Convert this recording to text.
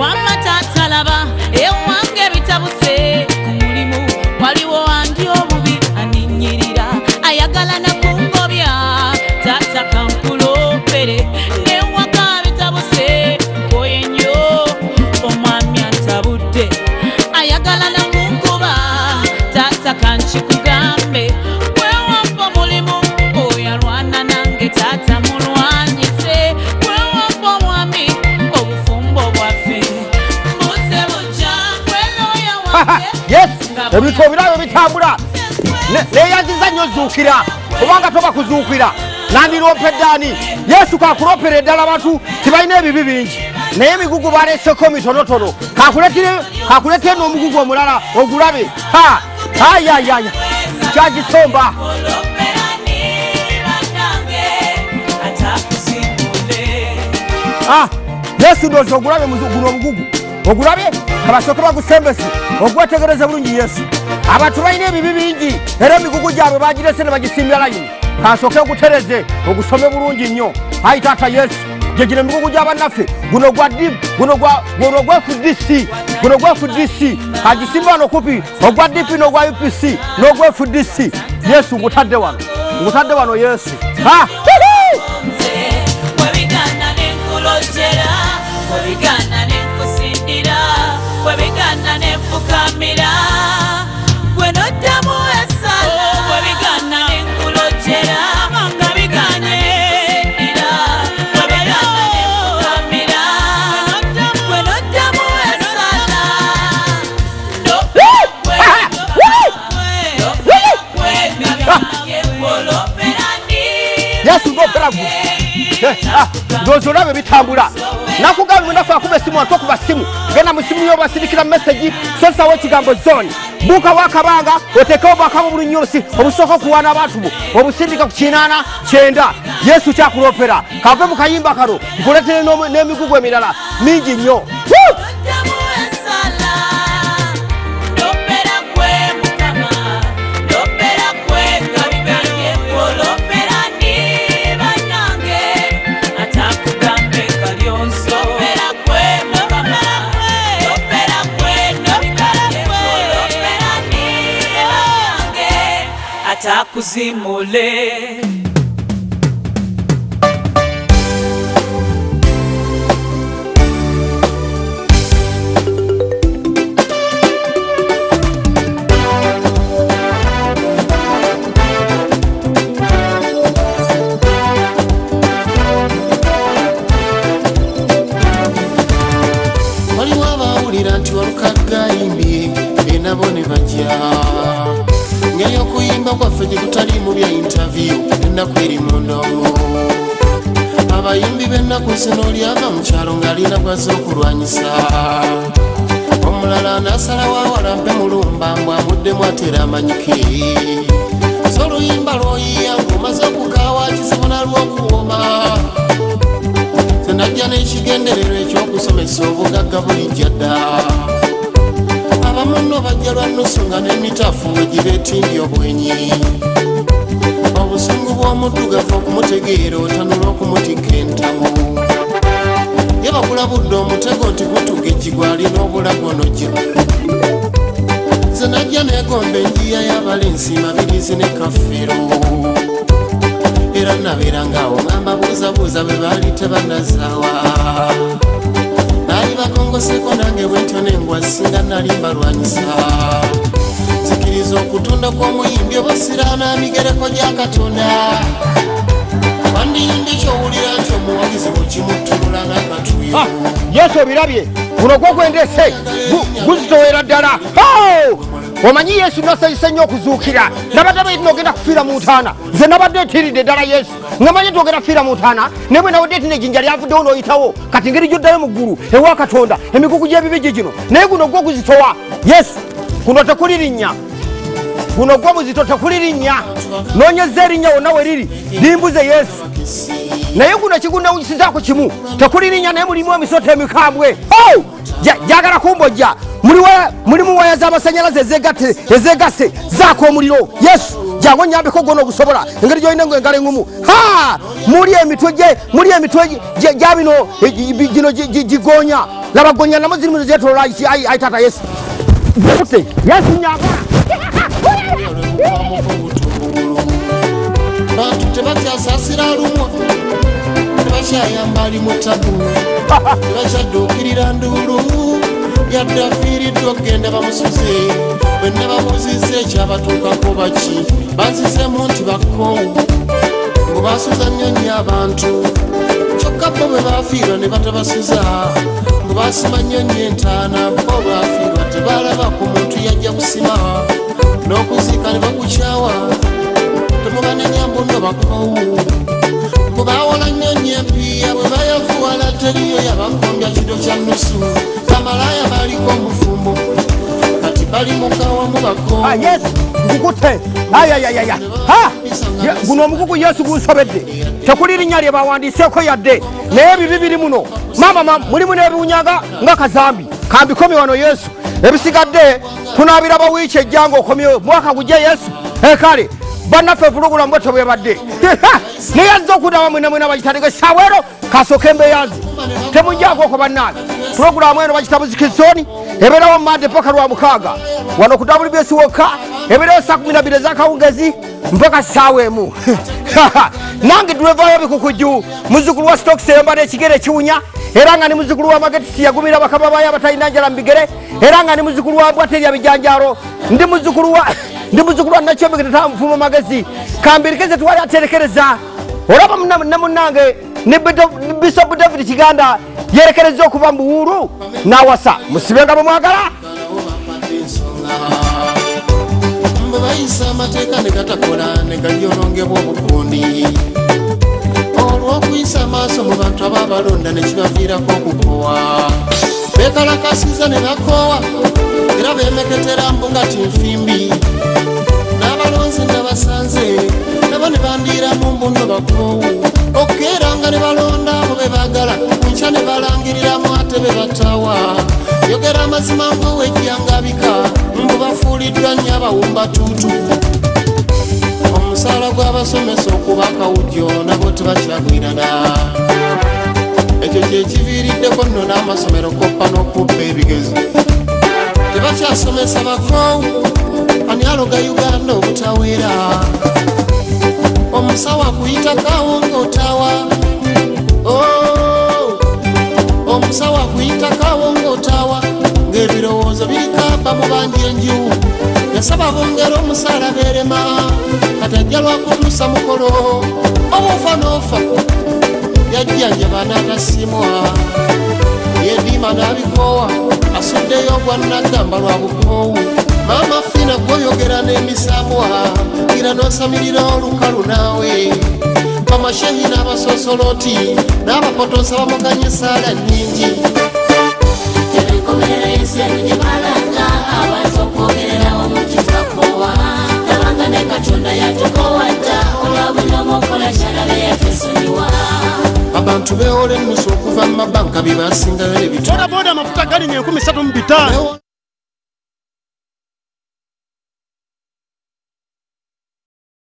wamma tatalaba ewange bitabuse ku mulimu waliwo andi obubi aninyirira ayagala nakungobya tata kankulopere newaka bitabuse nkoye nnyo omwami antabudde ayagala nakunkuba tata kankikugambe kwewampa mulimu oyalwana nange tata mulwanyise kwewampa omwami obufumbo bwaffe mbuze bujja kweloya wange yes ebintu ebirabo bitambula neyanziza nnyo zuukira kubanga toba kuzuukira nandirompeddaani yesu kakuropera eddala abantu tibalina ebibi bingi naye emigugu baleseko mitonotono kakuletire n'omugugu omulala ogulabe ayayaya kyagisomba yesu ndozi ogulabe guno omugugu ogulabe kabasooke bagusembesi ogwetegereze bulungi yesu abantu balina ebibi bingi era emigugu gyabwe bagirese ne bagisimbya layini kasooke ogutereze ogusome bulungi nnyo ayi taata yesu gyegino emigugu gy'abannaffe guno gwa dip guno gwa FDC guno gwa FDC agisimba wano kupi ogwa dip n'ogwa UPC n'ogwa FDC yesu ngutadde wano yesu webigana nenkulojera webigana nenkusindira webigana nenfukamira gwenoddamu esala webigana nenkulojera nga bigana nenkusindira webigana nenfukamira gwenoddamu esala yesu ngoperagu ndozi olabe bitambula nakugamba mwendafu akuba esimu atokuba simu genda mu simu yo basirikira message sosawo ekigambo zone buka wakabanga otekewo bwakabo bulunyosi obusooka okuwaana abantu bo obusindika ku 89 yesu kyakulopera kave mu kayimba kano nkuletere n'emigugu emirala mingi nnyo atakuzimule waliwo abawulira nti walukagayimbye enabo ne bajja ngeri okuyimba kwaffe gye kutali mu bya interview ennaku eri mu ndongo abayimbi b'ennaku zino olyava mu kyalo ng'alina gwaze okulwanyisa omulala n'asalawo awalampe mulumba mbw amuddemu atera amanyike so oluyimba lw'oyiya ng'omaze okukaawa kizibu nalw'okuwoma senajja n'ekigendererwa ekyokusomesa obugagga bulijja dda abamunno bajja lwa nnusu nga n'emitafu wegibeetimbye obwenyi obusungu bw'omuddugavu okumutegeera otanula okumutikka entamu ye bakulabudde omutego nti gutuga ekigwa alina obulagonojo ze najja neegomba enjiya y'abalensi mabirizi ne kaffiro era nabeera ng'awo ngamba buuzabuuza bwe baali tebanazaawa naali bakongoseko nange bwentyo nengwa singa nali mbalwanyisa zikiriza okutunda kw'omuyimbi obasiraana migereko gya katonda wandiyimbi kyowulira nti omuwagizi bwekimutunula ng'akatuyo yesu obirabye guno gwogwendese guzitowera ddala omanyi yesu nasanyusa nnyo okuzuukira nabadde baiti nogenda kufiira mu ntaana nze nabadde ntiiridde ddala yesu ngamanyi togenda kufiira mu ntaana naye bwe nawodde eti nejjinja lyavuddewo n'oyitawo kati ngeri gyoddayo mu ggulu ewa katonda emigugu gy'ebibigi gino naye guno gwo guzitowa yesu guno tekuli linnya guno gwo muzito tekuli linnya noonyeza erinnya wonna we riri limbuze yesu naye guno kigunawunyisizaako kimu tekuli linnya naye mulimu emisota emikambwe gyagala kumbojja mulimu waya z'amasanyalaze ezegase zaako omuliro yesu jangu nyambeko gona ogusobola engeri gyolina ngo engalo engumu muli emitwe gyabino gino gigonya laba gonya na muzimu zetolola ai tata Yesu bute Yesu nyaga bantu tebakyasasira lumwa tebakyayambali mutabu tebakyadduukirira nduulu yadde afiiriddwa okgenda bamusuze bwenna babuuzizza ekyabatuukako baki bazizemu nti bakowu ngo basuza nnyo nnyo abantu kyokka bo bwe baafiirwa ne batabasuza ngo basima nnyo nnyo entaana bo baafiirwa tebalaba ku muntu yajja kusima n'okuziika ne bakukyawa temubanenya mbuno bakowu bwe baawola nnyo nnyo empiya bwe bayavuwala teriyo yabakombya kiro kya nusu bamalaya baliko omufumbo kati bali mukawa mu bakowu Yesu ngukute ayayayaya guno omukugu Yesu gunsobedde tekuli linnya lye bawandiseeko yadde naye bibi biri muno mama mulimu n'ebiwunyaga nga kazambi kambikomi wano Yesu ebisigadde tunaabira bawiiki ejjanga okomyewo mwaka gujja Yesu kale bannaffe pulogulamu bwetyo bwebadde neyazza okudawa mwenamwena bagitandika sawero kasooka embeeyazi temujjaako oko bannaabe pulogulamu eno bagita buzikizoni ebeerawo mumande paka lwa mukaaga wano ku WBS wokka ebeerawo saa 12 ez'akawungezi mpaka ssaawa emu nange tulevayo bikukuju muzzukulu wa stokes eyomba n'ekigere ekiwunya era nga ne muzzukulu wa magetisi yagumira bakama bayo abatalina njala mu bigere era nga ne muzzukulu wa bwaterya bijanjaalo ndi muzzukulu wa nakyombe tamufumo magezi kambirikeze twali aterekereza olaba namunange ne Bishop David Kiganda yerekereza okuva mu buwulu n'awasa musibenga bamwagala mbe bayisa amateeka ne gatakola ne galyolongebwa obukundi olw'okuyisa amaaso mu bantu abaabalonda ne kibaviirako okukowa beekalakasiza ne bakoowa era beemeketera mbu nga tinfimbi n'abalonzi nabasanze nabo ne bandiiramu mbu nno bakoowu okukeera nga ne balonda abo be baagala nkya ne balangiriramu ate be batawa yogera amazima ng'owejjangabika mbu bafuuliddwa nnyo abawumba tuutu omusaala gw'abasomesa okuba akawujjo nabo tebakyagwirana ekyo kyekiviiriddeko nno n'amasomero koppa n'okubba ebigezi tebakyasomesa bakoowu ani aloga Uganda obutaweera omusawo akuyitakawo ng'otawa omusawo akuyitakawo ng'otawa ng'ebirowoozo birikamba mu bangi enju yasaba bongera omusaala beerema katajja lwakutuusa mukolo obufa n'ofa yajjanjaba n'atasimwa yediima n'abikoowa asuddeyo ogwannagamba lwa bukoowu maama fina gwoyogera n'emisamwa gira n'osamirira olukalu naawe bamashehi n'abasosoloti n'abapotosa bamuganya esaala nnyingi tebikomerera ensenyu gye balanga abantu okwogererawo mu kitakowa tabanga ne katonda yatukowa dda olwabuli omukola kyalabe yatesonyiwa abantu beewola ennusu okuva mu mabanka bye basingayo ebitono boda amafuta galinnya 35